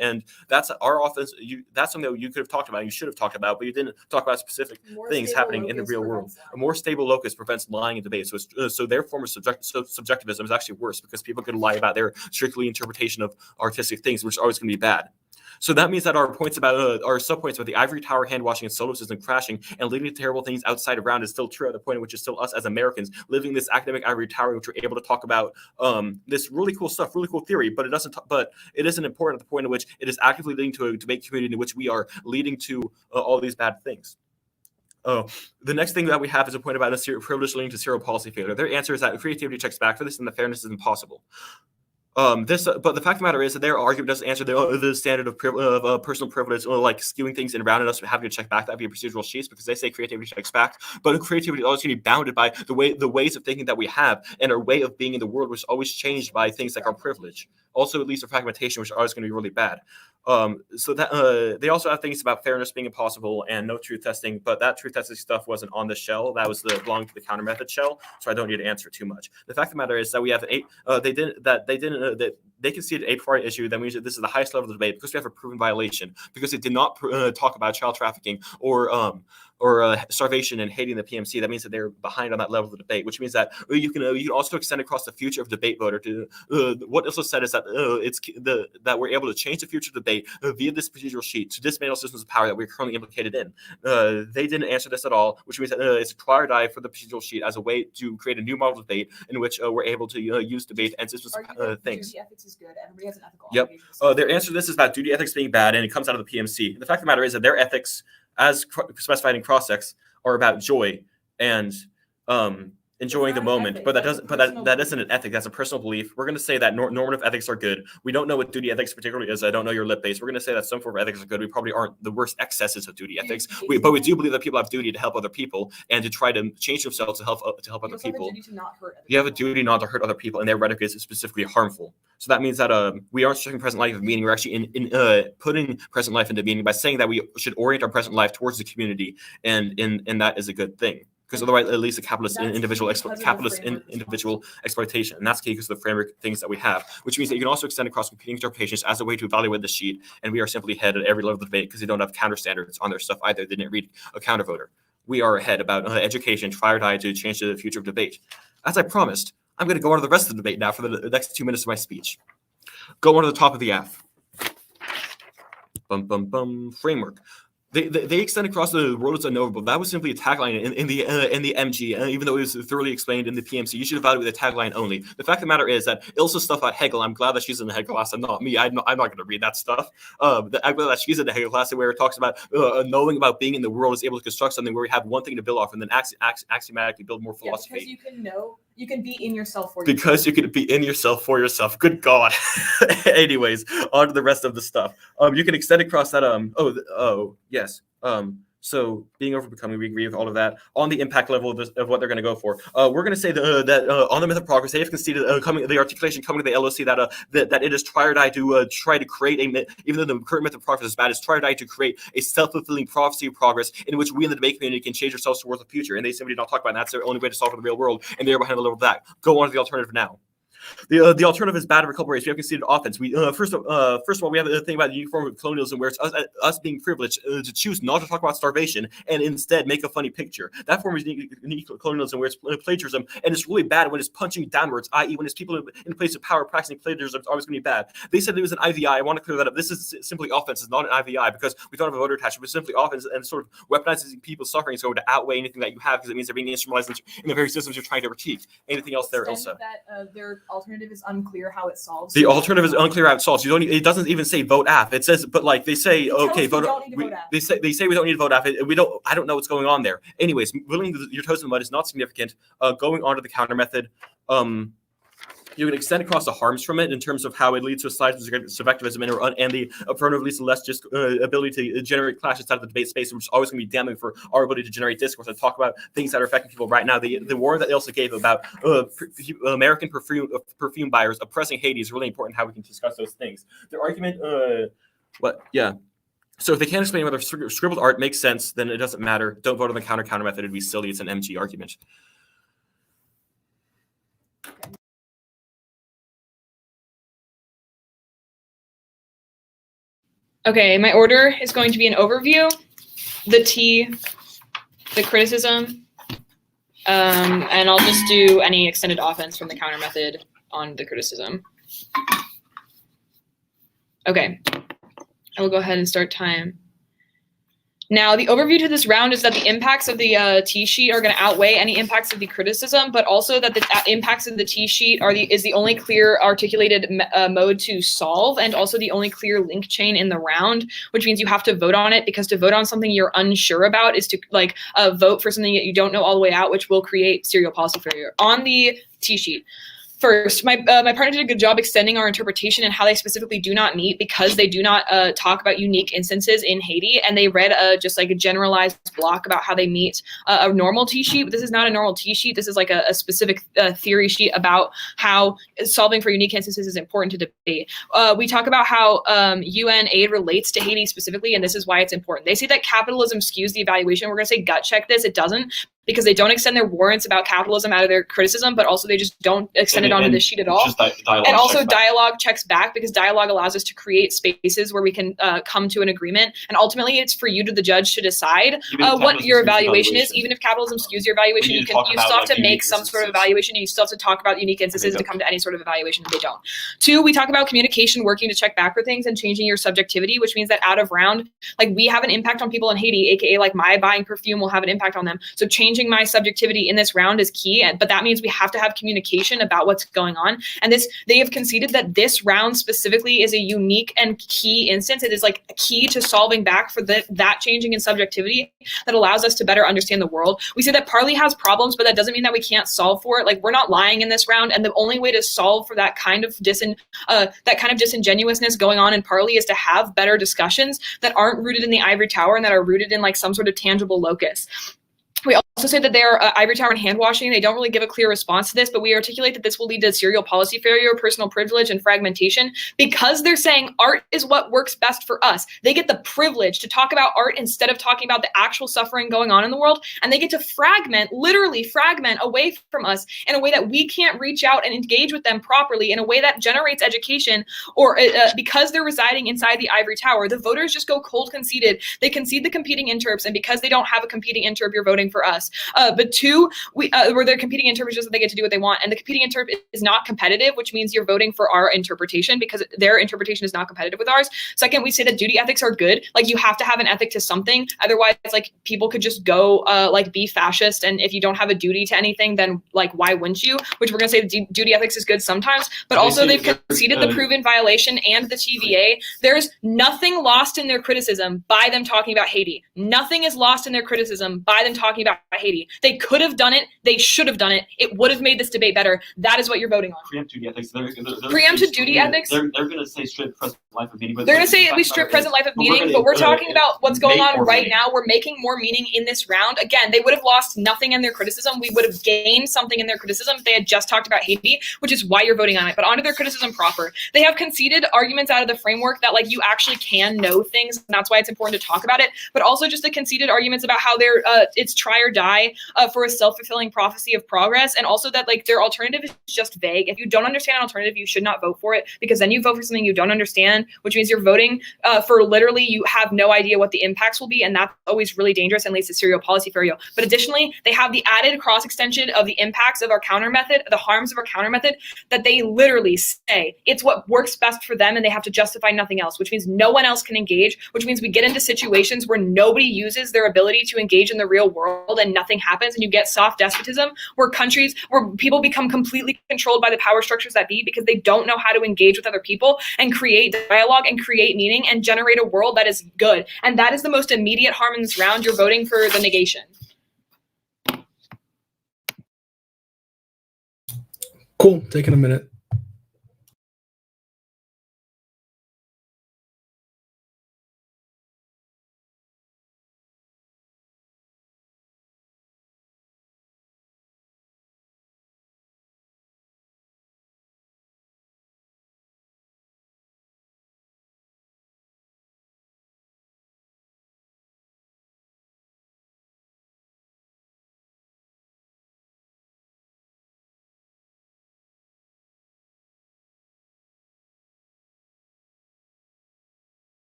and that's our office. That's something that you could have talked about. You should have talked about, but you didn't talk about specific things happening in the real world. A more stable locus prevents lying in debate. So their form of subjectivism is actually worse because people could lie about their strictly interpretation of artistic things, which is always going to be bad. So that means that our points about our sub-points about the ivory tower hand washing and solar system crashing and leading to terrible things outside around is still true at the point at which is still us as Americans living this academic ivory tower, which we're able to talk about this really cool stuff, really cool theory, but it isn't important at the point at which it is actively leading to a debate community in which we are leading to all these bad things. The next thing that we have is a point about a privilege leading to zero policy failure. Their answer is that creativity checks back for this and the fairness is impossible. But the fact of the matter is that their argument doesn't answer the standard of personal privilege, or like skewing things in around us having to check back that via procedural sheets, because they say creativity checks back, but creativity is always going to be bounded by the ways of thinking that we have and our way of being in the world, which is always changed by things like our privilege. Also, it leads to fragmentation, which are always going to be really bad. So that they also have things about fairness being impossible and no truth testing, but that truth testing stuff wasn't on the shell. That was belonged to the counter method shell, so I don't need to answer too much. The fact of the matter is that we have that they conceded a priori issue. That means that this is the highest level of debate because we have a proven violation, because they did not talk about child trafficking or starvation and hating the PMC. That means that they're behind on that level of the debate, which means that you can also extend across the future of debate voter to what also said is that that we're able to change the future of debate via this procedural sheet to dismantle systems of power that we're currently implicated in. They didn't answer this at all, which means that it's a prior die for the procedural sheet as a way to create a new model of debate in which we're able to use debate and systems of things. Duty ethics is good. Everybody has an ethical Yep. obligation. Their answer to this is about duty ethics being bad, and it comes out of the PMC. The fact of the matter is that their ethics, as specified in cross-ex, are about joy and enjoying the moment, but that isn't an ethic. That's a personal belief. We're going to say that normative ethics are good. We don't know what duty ethics particularly is. I don't know your lit base. We're going to say that some form of ethics are good. We probably aren't the worst excesses of duty ethics, but we do believe that people have duty to help other people and to try to change themselves to help other people. You have a duty not to hurt other people, and their rhetoric is specifically harmful. So that means that we aren't stripping present life of meaning. We're actually putting present life into meaning by saying that we should orient our present life towards the community, and that is a good thing. Because otherwise, it leads to capitalist individual exploitation, and that's key because of the framework things that we have. Which means that you can also extend across competing interpretations as a way to evaluate the sheet, and we are simply ahead at every level of the debate because they don't have counter standards on their stuff either. They didn't read a counter voter. We are ahead about education, prior to change the future of debate. As I promised, I'm going to go on to the rest of the debate now for the next 2 minutes of my speech. Go on to the top of the F. Framework. They extend across the world as unknowable. That was simply a tagline in the MG, even though it was thoroughly explained in the PMC. You should evaluate the tagline only. The fact of the matter is that Ilsa's stuff about Hegel, I'm glad that she's in the Hegel class and not me. I'm not going to read that stuff. I'm glad that she's in the Hegel class where it talks about knowing about being in the world is able to construct something where we have one thing to build off and then axiomatically build more philosophy. Because you can know, you can be in yourself for because you can be in yourself for yourself. Good God. Anyways, on to the rest of the stuff. You can extend across that. Yes. So being overcoming, we agree with all of that. On the impact level of what they're going to go for, we're going to say that on the myth of progress, they have conceded the articulation coming to the LOC that it is triad to try to create a myth, even though the current myth of progress is bad, it's triad to create a self-fulfilling prophecy of progress in which we in the debate community can change ourselves towards the future. And they simply did not talk about that. That's their only way to solve for the real world, and they're behind the level of that. Go on to the alternative now. The alternative is bad recovery rates. We have conceded offense. We first of all, we have the thing about the uniform colonialism, where it's us being privileged to choose not to talk about starvation and instead make a funny picture. That form is unique colonialism, where it's plagiarism, and it's really bad when it's punching downwards, i.e., when it's people in place of power practicing plagiarism. It's always going to be bad. They said it was an IVI. I want to clear that up. This is simply offense. It's not an IVI because we don't have a voter attachment. It's simply offense and sort of weaponizing people's suffering so to outweigh anything that you have, because it means they're being instrumentalized in the very systems you're trying to critique. Anything else there, Ilsa? That their alternative is unclear how it solves. The alternative is unclear how it solves. You don't. It doesn't even say vote app. It says, but like they say, okay, vote. They say we don't need to vote app. We don't. I don't know what's going on there. Anyways, willing your toes in the mud is not significant. Going on to the counter method. you can extend across the harms from it in terms of how it leads to a slide subjectivism and the affirmative leads to less just ability to generate clashes out of the debate space, which is always going to be damning for our ability to generate discourse and talk about things that are affecting people right now. The warning that they also gave about American perfume buyers oppressing Haiti is really important. How we can discuss those things. Their argument, So if they can't explain whether scribbled art makes sense, then it doesn't matter. Don't vote on the counter method. It'd be silly. It's an MG argument. Okay, my order is going to be an overview, the T, the criticism, and I'll just do any extended offense from the counter method on the criticism. Okay, I will go ahead and start time. Now, the overview to this round is that the impacts of the T sheet are going to outweigh any impacts of the criticism, but also that the impacts of the T sheet is the only clear articulated mode to solve, and also the only clear link chain in the round, which means you have to vote on it, because to vote on something you're unsure about is to vote for something that you don't know all the way out, which will create serial policy failure. On the T sheet. First, my partner did a good job extending our interpretation and how they specifically do not meet, because they do not talk about unique instances in Haiti, and they read just like a generalized block about how they meet a normal T sheet. But this is not a normal T sheet. This is like a specific theory sheet about how solving for unique instances is important to debate. We talk about how UN aid relates to Haiti specifically, and this is why it's important. They say that capitalism skews the evaluation. We're going to say gut check this. It doesn't, because they don't extend their warrants about capitalism out of their criticism, but also they just don't extend it onto the sheet at all. And also dialogue checks back, because dialogue allows us to create spaces where we can come to an agreement. And ultimately, it's for you, the judge, to decide what your evaluation is. Even if capitalism skews your evaluation, you still have to make some sort of evaluation, and you still have to talk about unique instances to come to any sort of evaluation, and they don't. 2, we talk about communication working to check back for things and changing your subjectivity, which means that out of round, like we have an impact on people in Haiti, aka like my buying perfume will have an impact on them. So changing my subjectivity in this round is key, but that means we have to have communication about what's going on. And they have conceded that this round specifically is a unique and key instance. It is like a key to solving back for that changing in subjectivity that allows us to better understand the world. We say that Parley has problems, but that doesn't mean that we can't solve for it. Like, we're not lying in this round, and the only way to solve for that kind of disingenuousness going on in Parley is to have better discussions that aren't rooted in the ivory tower and that are rooted in like some sort of tangible locus. We also say that they're ivory tower and hand washing. They don't really give a clear response to this, but we articulate that this will lead to serial policy failure, personal privilege, and fragmentation, because they're saying art is what works best for us. They get the privilege to talk about art instead of talking about the actual suffering going on in the world, and they get to literally fragment away from us in a way that we can't reach out and engage with them properly in a way that generates education, or because they're residing inside the ivory tower, the voters just go cold conceded. They concede the competing interps, and because they don't have a competing interp, you're voting for us. But 2, where they're competing interps just that they get to do what they want, and the competing interp is not competitive, which means you're voting for our interpretation because their interpretation is not competitive with ours. Second, we say that duty ethics are good. Like, you have to have an ethic to something. Otherwise, like, people could just go be fascist, and if you don't have a duty to anything, then like, why wouldn't you? Which we're gonna say that duty ethics is good sometimes, but also they've conceded the proven violation and the TVA. There's nothing lost in their criticism by them talking about Haiti. Nothing is lost in their criticism by them talking about Haiti. They could have done it. They should have done it. It would have made this debate better. That is what you're voting on. Preemptive duty ethics. Preemptive duty ethics. They're going to say strip present life of meaning. But they're going to say we strip present life of meaning, but we're talking about what's going on right now. We're making more meaning in this round. Again, they would have lost nothing in their criticism. We would have gained something in their criticism if they had just talked about Haiti, which is why you're voting on it. But onto their criticism proper. They have conceded arguments out of the framework that like you actually can know things, and that's why it's important to talk about it. But also just the conceded arguments about how it's try or die for a self-fulfilling prophecy of progress, and also that like their alternative is just vague. If you don't understand an alternative, you should not vote for it, because then you vote for something you don't understand, which means you're voting for literally you have no idea what the impacts will be, and that's always really dangerous and leads to serial policy failure. But additionally, they have the added cross extension of the impacts of our counter method, the harms of our counter method, that they literally say it's what works best for them, and they have to justify nothing else, which means no one else can engage, which means we get into situations where nobody uses their ability to engage in the real world and nothing happens, and you get soft despotism where people become completely controlled by the power structures that be, because they don't know how to engage with other people and create dialogue and create meaning and generate a world that is good. And that is the most immediate harm in this round. You're voting for the negation. Cool. Taking a minute.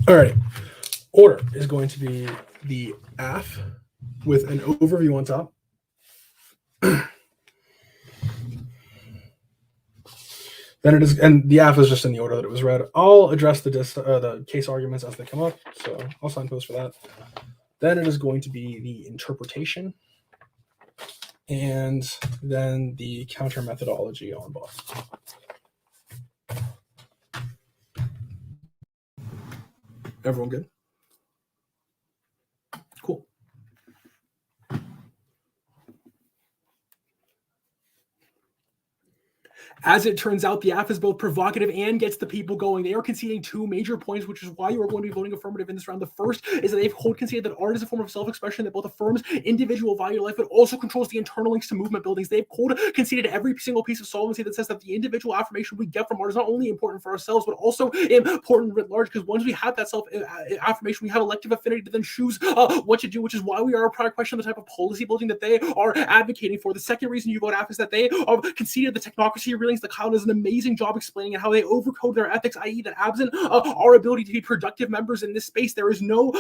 All right. Order is going to be the AF with an overview on top. Then it is, and the AF is just in the order that it was read. I'll address the case arguments as they come up, so I'll signpost for that. Then it is going to be the interpretation, and then the counter methodology on both. Everyone good? Cool. As it turns out, the AF is both provocative and gets the people going. They are conceding two major points, which is why you are going to be voting affirmative in this round. The first is that they've conceded that art is a form of self-expression that both affirms individual value to life, but also controls the internal links to movement buildings. They've conceded every single piece of solvency that says that the individual affirmation we get from art is not only important for ourselves, but also important writ large, because once we have that self-affirmation, we have elective affinity to then choose what to do, which is why we are a product question of the type of policy building that they are advocating for. The second reason you vote AF is that they conceded the technocracy reelings. The cloud does an amazing job explaining how they overcode their ethics, i.e. that absent our ability to be productive members in this space, there is no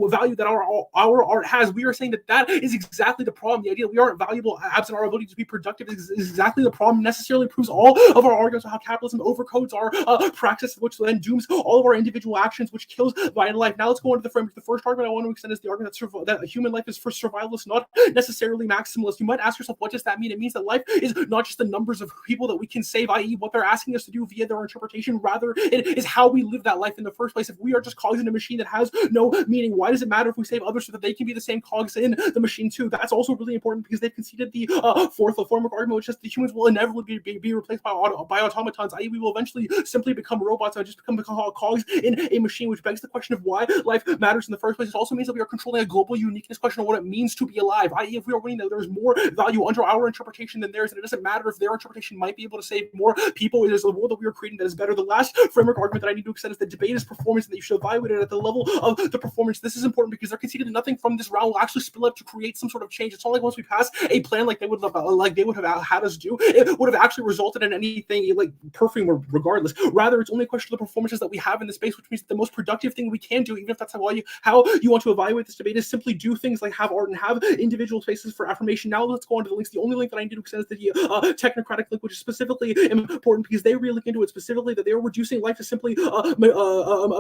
value that our art has. We are saying that is exactly the problem. The idea that we aren't valuable absent our ability to be productive is exactly the problem. Necessarily proves all of our arguments on how capitalism overcodes our praxis, which then dooms all of our individual actions, which kills vital life. Now let's go into the framework. The first argument I want to extend is the argument that human life is for survivalist, not necessarily maximalist. You might ask yourself, what does that mean? It means that life is not just the numbers of people that we can save, i.e. what they're asking us to do via their interpretation. Rather, it is how we live that life in the first place. If we are just cogs in a machine that has no meaning, why does it matter if we save others so that they can be the same cogs in the machine too? That's also really important because they've conceded the fourth framework argument, which is the humans will inevitably be replaced by automatons, i.e. we will eventually simply become robots and just become cogs in a machine, which begs the question of why life matters in the first place. It also means that we are controlling a global uniqueness question of what it means to be alive, i.e. if we are winning that there's more value under our interpretation than theirs, and it doesn't matter if their interpretation might be able to save more people. It is the world that we are creating that is better. The last framework argument that I need to extend is that debate is performance, and that you should evaluate it at the level of the performance. This is important because they're conceding that nothing from this round will actually spill up to create some sort of change. It's not like once we pass a plan like they would have had us do, it would have actually resulted in anything like perfect regardless. Rather, it's only a question of the performances that we have in the space, which means that the most productive thing we can do, even if that's how you want to evaluate this debate, is simply do things like have art and have individual spaces for affirmation. Now let's go on to the links. The only link that I need to extend is the technocratic link, which is specifically important because they really look into it specifically that they are reducing life to simply a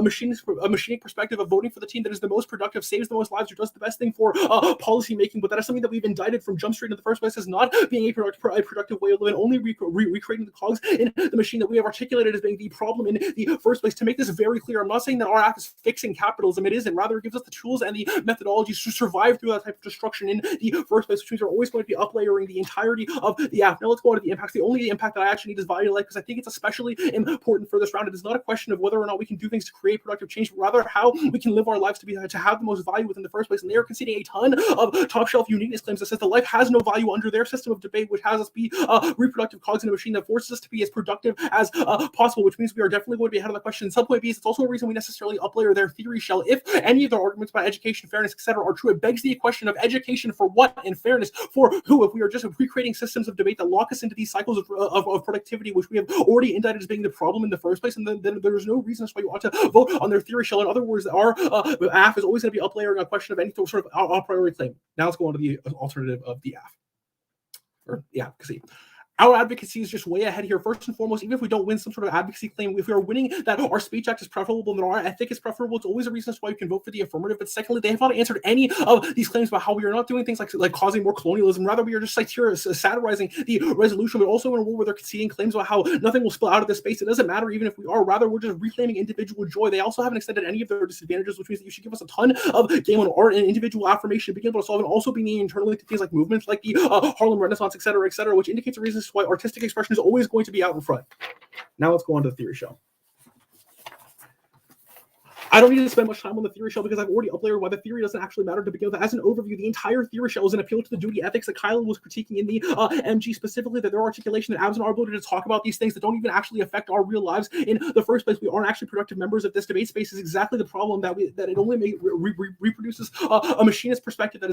machinic perspective of voting for the team that is the most productive, saves the most lives, or does the best thing for policy making. But that is something that we've indicted from Jump Street in the first place as not being a productive way of living, only recreating the cogs in the machine that we have articulated as being the problem in the first place. To make this very clear, I'm not saying that our app is fixing capitalism. It isn't. Rather, it gives us the tools and the methodologies to survive through that type of destruction in the first place, which means we're always going to be uplayering the entirety of the app. Now let's go on to the impacts. The only impact that I actually need is value to life, because I think it's especially important for this round. It is not a question of whether or not we can do things to create productive change, but rather how we can live our lives to have the most value within the first place. And they are conceding a ton of top shelf uniqueness claims that says that life has no value under their system of debate, which has us be reproductive cogs in a machine that forces us to be as productive as possible, which means we are definitely going to be ahead of the question. In some point, it's also a reason we necessarily uplayer their theory shell. If any of their arguments about education, fairness, etc. are true, it begs the question of education for what and fairness for who, if we are just recreating systems of debate that lock us into these cycles of productivity, which we have already indicted as being the problem in the first place, and then there's no reason why you ought to vote on their theory shell. In other words, our AF is always going to be uplayering a question of any sort of a priori claim. Now let's go on to the alternative of the AF. Or the advocacy. Our advocacy is just way ahead here. First and foremost, even if we don't win some sort of advocacy claim, if we are winning that our speech act is preferable and our ethic is preferable, it's always a reason why you can vote for the affirmative. But secondly, they have not answered any of these claims about how we are not doing things like causing more colonialism. Rather, we are just like here satirizing the resolution, but also in a world where they're conceding claims about how nothing will spill out of this space. It doesn't matter even if we are. Rather, we're just reclaiming individual joy. They also haven't extended any of their disadvantages, which means that you should give us a ton of game on art and individual affirmation, being able to solve, and also being internally to things like movements like the Harlem Renaissance, etc., which indicates a reason why artistic expression is always going to be out in front. Now let's go on to the theory shell. I don't need to spend much time on the theory shell because I've already uploaded why the theory doesn't actually matter to begin with. As an overview, the entire theory shell is an appeal to the duty ethics that Kylan was critiquing in the MG, specifically that their articulation that abs and our ability to talk about these things that don't even actually affect our real lives in the first place. We aren't actually productive members of this debate space is exactly the problem that it only reproduces a machinist perspective that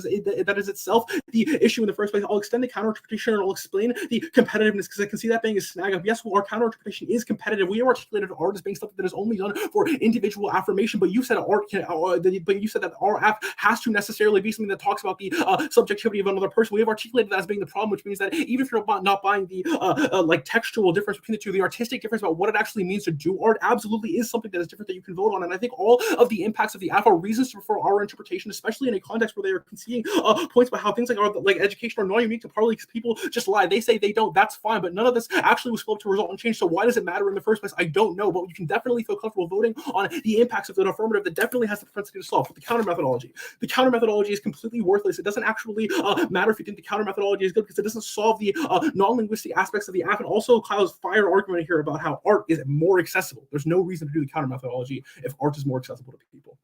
is itself the issue in the first place. I'll extend the counter-interpretation and I'll explain the competitiveness because I can see that being a snag of yes, well, our counter-interpretation is competitive. We have articulated art as being something that is only done for individual affirmation, but you said art can, but you said that our app has to necessarily be something that talks about the subjectivity of another person. We have articulated that as being the problem, which means that even if you're not buying the like textual difference between the two, the artistic difference about what it actually means to do art absolutely is something that is different that you can vote on. And I think all of the impacts of the app are reasons for our interpretation, especially in a context where they are conceding points about how things like education are not unique to Parley because people just lie. They say they don't. That's fine, but none of this actually was flipped to result and change. So why does it matter in the first place? I don't know, but you can definitely feel comfortable voting on the impacts of an affirmative that definitely has the propensity to solve. With the counter methodology, the counter methodology is completely worthless. It doesn't actually matter if you think the counter methodology is good because it doesn't solve the non-linguistic aspects of the app. And also, Kyle's fire argument here about how art is more accessible. There's no reason to do the counter methodology if art is more accessible to people.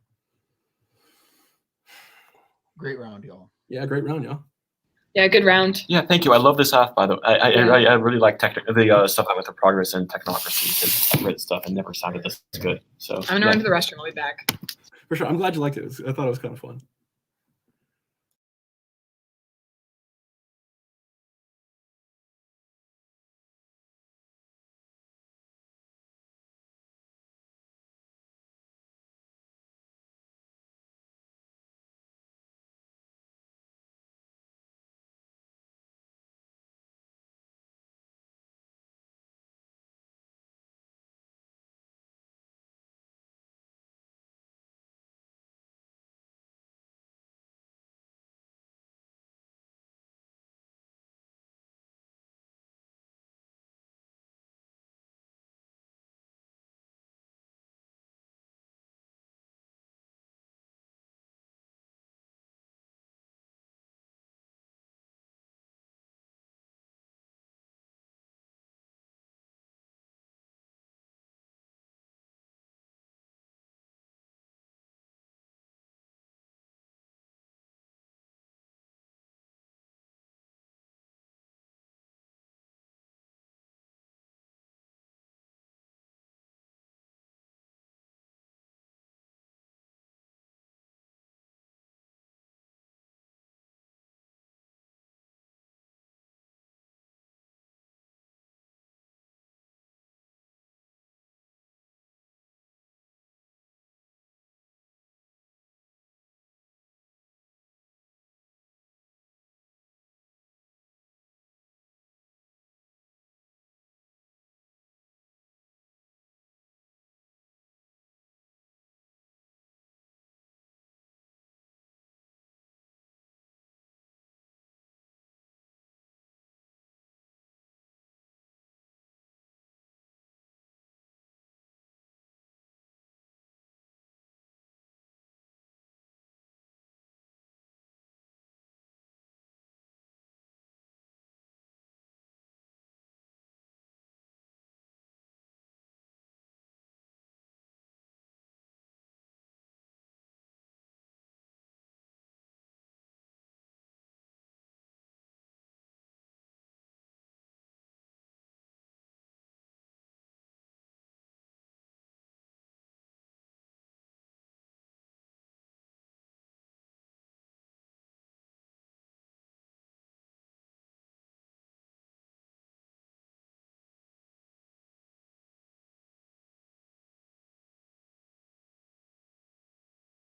Great round, y'all. Yeah, great round, yeah. Yeah, good round. Yeah, thank you. I love this app, by the way. I really like the stuff with the progress and technocracy because I've read stuff and never sounded this good. So I'm gonna run to the restroom. I'll be back. For sure. I'm glad you liked it. I thought it was kind of fun.